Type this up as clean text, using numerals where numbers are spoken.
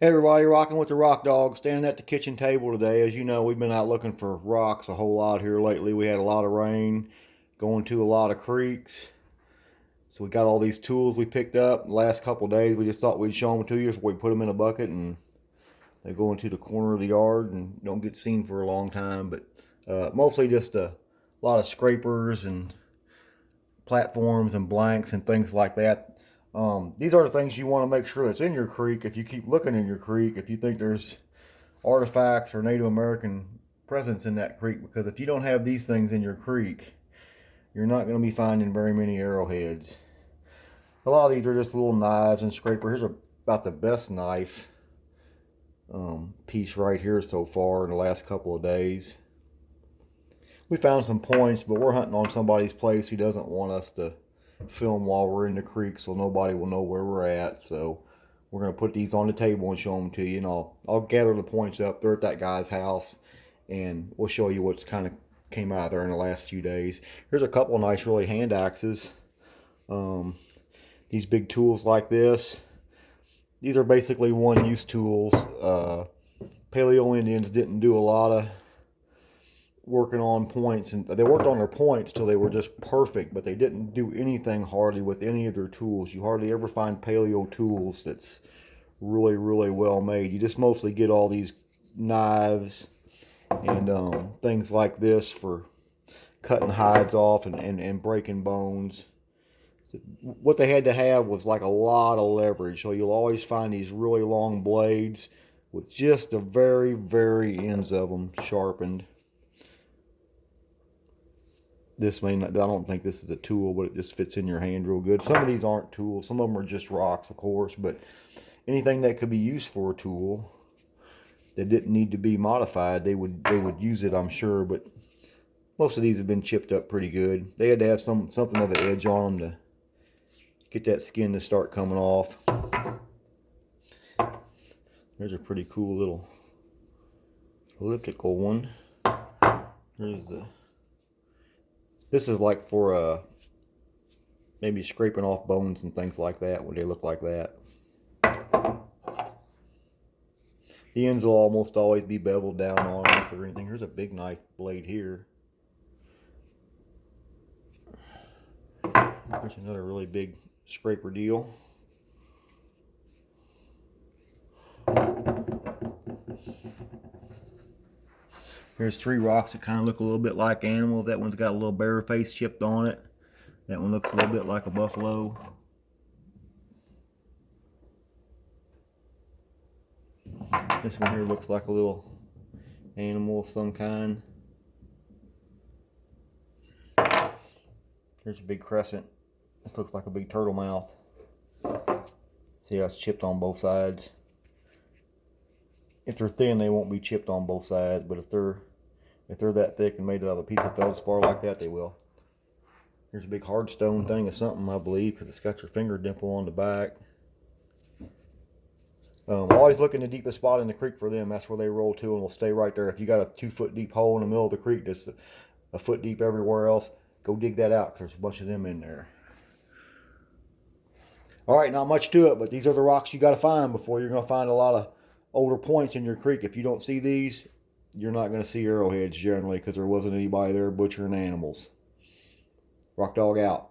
Hey everybody, rocking with the Rock Dog, standing at the kitchen table today. As you know, we've been out looking for rocks a whole lot here lately. We had a lot of rain, going to a lot of creeks. So we got all these tools we picked up the last couple of days. We just thought we'd show them to you, so we put them in a bucket and they go into the corner of the yard and don't get seen for a long time. But mostly just a lot of scrapers and platforms and blanks and things like that. These are the things you want to make sure that's in your creek. If you keep looking in your creek, if you think there's artifacts or Native American presence in that creek, because if you don't have these things in your creek, you're not going to be finding very many arrowheads. A lot of these are just little knives and scrapers. Here's about the best knife piece right here so far in the last couple of days. We found some points, but we're hunting on somebody's place who doesn't want us to film while we're in the creek, so nobody will know where we're at. So we're going to put these on the table and show them to you, and I'll gather the points up. They're at that guy's house, and we'll show you what's kind of came out of there in the last few days. Here's a couple of nice really hand axes. These big tools like this, these are basically one-use tools. Paleo Indians didn't do a lot of working on points, and they worked on their points till they were just perfect, but they didn't do anything hardly with any of their tools. You hardly ever find paleo tools that's really well made. You just mostly get all these knives and things like this for cutting hides off and breaking bones. What they had to have was like a lot of leverage, so you'll always find these really long blades with just the very ends of them sharpened. This may not, I don't think this is a tool, but it just fits in your hand real good. Some of these aren't tools. Some of them are just rocks, of course, but anything that could be used for a tool that didn't need to be modified, they would use it, I'm sure. But most of these have been chipped up pretty good. They had to have something of an edge on them to get that skin to start coming off. There's a pretty cool little elliptical one. This is like for maybe scraping off bones and things like that when they look like that. The ends will almost always be beveled down on it or anything. Here's a big knife blade here. There's another really big scraper deal. Here's three rocks that kind of look a little bit like animals. That one's got a little bear face chipped on it. That one looks a little bit like a buffalo. This one here looks like a little animal of some kind. Here's a big crescent. This looks like a big turtle mouth. See how it's chipped on both sides. If they're thin, they won't be chipped on both sides, but if they're that thick and made out of a piece of feldspar like that, they will. Here's a big hard stone thing of something, I believe, because it's got your finger dimple on the back. Always look in the deepest spot in the creek for them. That's where they roll to, and will stay right there. If you got a 2-foot deep hole in the middle of the creek that's a foot deep everywhere else, go dig that out, because there's a bunch of them in there. All right, not much to it, but these are the rocks you got to find before you're going to find a lot of older points in your creek. If you don't see these, you're not going to see arrowheads generally, because there wasn't anybody there butchering animals. Rock Dog out.